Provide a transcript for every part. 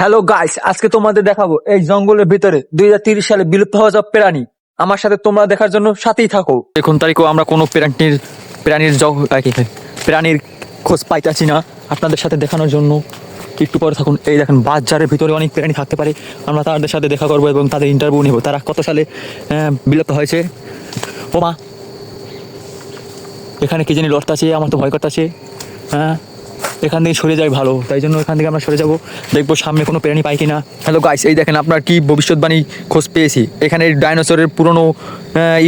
Hello guys, আজকে তোমাদের দেখাবো এই জঙ্গলের ভিতরে 2030 সালে বিলুপ্ত হওয়া সব প্রাণী। আমার সাথে তোমরা দেখার জন্য সাথেই থাকো। এখন তারিখও আমরা কোনো প্রাণীর খোঁজ পাইতেছি না। আপনাদের সাথে দেখানোর জন্য একটু পরে থাকুন। এই দেখেন, বাজারের ভিতরে অনেক প্রাণী থাকতে পারে। আমরা তাদের সাথে দেখা করবো এবং তাদের ইন্টারভিউ নেব। তারা কত সালে বিলুপ্ত হয়েছে। ও মা, এখানে কি জানি লড়তাছে, আমার তো ভয় করতেছে। হ্যাঁ, এখান থেকে সরে যাই ভালো, তাই জন্য এখান থেকে আমরা সরে যাবো। দেখবো সামনে কোনো প্রাণী পাই কিনা। হ্যালো গাইস, এই দেখেন আপনার কি ভবিষ্যৎবাণী খোঁজ পেয়েছি। এখানে ডাইনোসরের পুরনো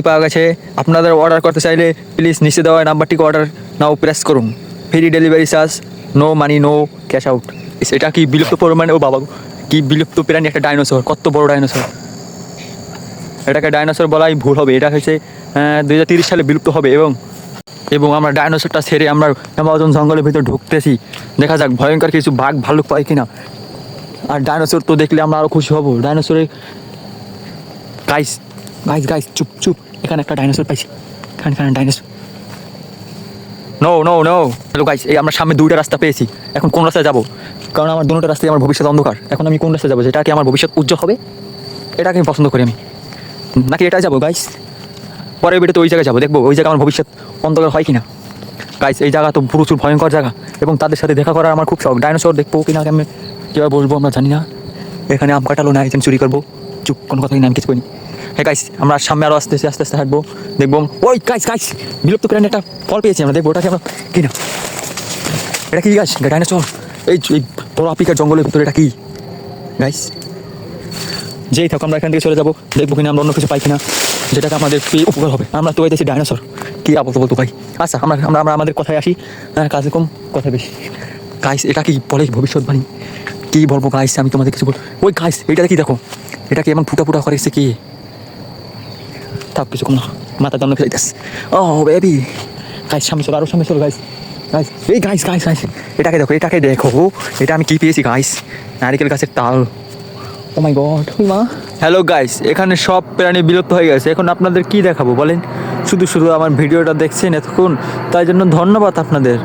পাওয়া গেছে। আপনাদের অর্ডার করতে চাইলে প্লিজ নিচে দেওয়া নাম্বারটিকে অর্ডার নাও প্রেস করুন। Free delivery charge, no money, no cash out. এটা কি বিলুপ্ত পরিমাণে, ও বাবা, কি বিলুপ্ত প্রাণী একটা ডাইনোসর, কত বড় ডাইনোসর। এটাকে ডাইনোসর বলাই ভুল হবে। এটা হচ্ছে 2030 সালে বিলুপ্ত হবে। এবং আমরা ডাইনোসরটা ছেড়ে আমরা অ্যামাজন জঙ্গলের ভিতরে ঢুকতেছি। দেখা যাক ভয়ঙ্কর কিছু বাঘ ভাল্লুক পাই কিনা। আর ডাইনোসর তো দেখলে আমরা আরও খুশি হব। ডাইনোসরের গাইস গাইস গাইস চুপ চুপ, এখানে একটা ডাইনোসর পাইছি। এখানে dinosaur. No no no. Hello guys, এই আমরা সামনে দুইটা রাস্তা পেয়েছি। এখন কোন রাস্তায় যাব? কারণ আমার দুটো রাস্তায় আমার ভবিষ্যৎ অন্ধকার। এখন আমি কোন রাস্তায় যাবো, যেটা কি আমার ভবিষ্যৎ উজ্জ্বল হবে, এটাকে আমি পছন্দ করি আমি, নাকি এটাই যাবো গাইস? পরের ভিডিওতে ওই জায়গায় যাবো, দেখবো ওই জায়গায় আমার ভবিষ্যৎ অন্ধকার হয় কিনা। গাইস, এই জায়গা তো প্রচুর ভয়ঙ্কর জায়গা এবং তাদের সাথে দেখা করার আমার খুব শখ। ডাইনোসর দেখবো কিনা, আমি কীভাবে বসবো আমরা জানি না। এখানে আম কাটালো না, এখানে চুরি করবো। চুপ, কোনো কথাই না, আমি কিছু করিনি। হ্যাঁ গাইস, আমরা সামনে আরও আস্তে আস্তে হাঁটবো। দেখবো ওই গাইস বিলুপ্ত প্রাণী একটা ফল পেয়েছি আমরা, দেখবো ওটাকে আমরা কিনা। এটা কি গাইস? ডাইনোসর। এই বড় আফ্রিকার জঙ্গলের ভিতরে এটা কি গাইস? যেই থাকো, আমরা এখান থেকে চলে যাবো। দেখবো কিনা আমরা অন্য কিছু পাই কিনা, যেটাকে আমাদের পেয়ে উপকার হবে। আমরা তো পাইতেছি ডাইনোসর, কী বলতো ভাই। আচ্ছা, আমরা আমাদের কথায় আসি। কাজে কম কথা বেশি। গাইস, এটা কি বলে ভবিষ্যৎবাণী? কী বলবো গাইস, আমি তোমাদের কিছু বল। ওই গাইস, এটা কি দেখো, এটা কি এমন ফুটা করেছে কি? থাক, কিছু কম না, মাথা দাম ফেলে দিস। ও বেবি, গাইস সামনে চলো, আরও সামনে চলো গাইস। গাইস এই গাইস এটাকে দেখো, এটা আমি কি পেয়েছি গাইস? নারিকেল গাছের তাল। ও মাই গড, ওই মা। হ্যালো গাইস, এখানে সব প্রাণী বিলুপ্ত হয়ে গেছে। এখন আপনাদের কি দেখাবো বলেন? শুধু আমার ভিডিওটা দেখছেন এতক্ষণ, তাই জন্য ধন্যবাদ আপনাদের।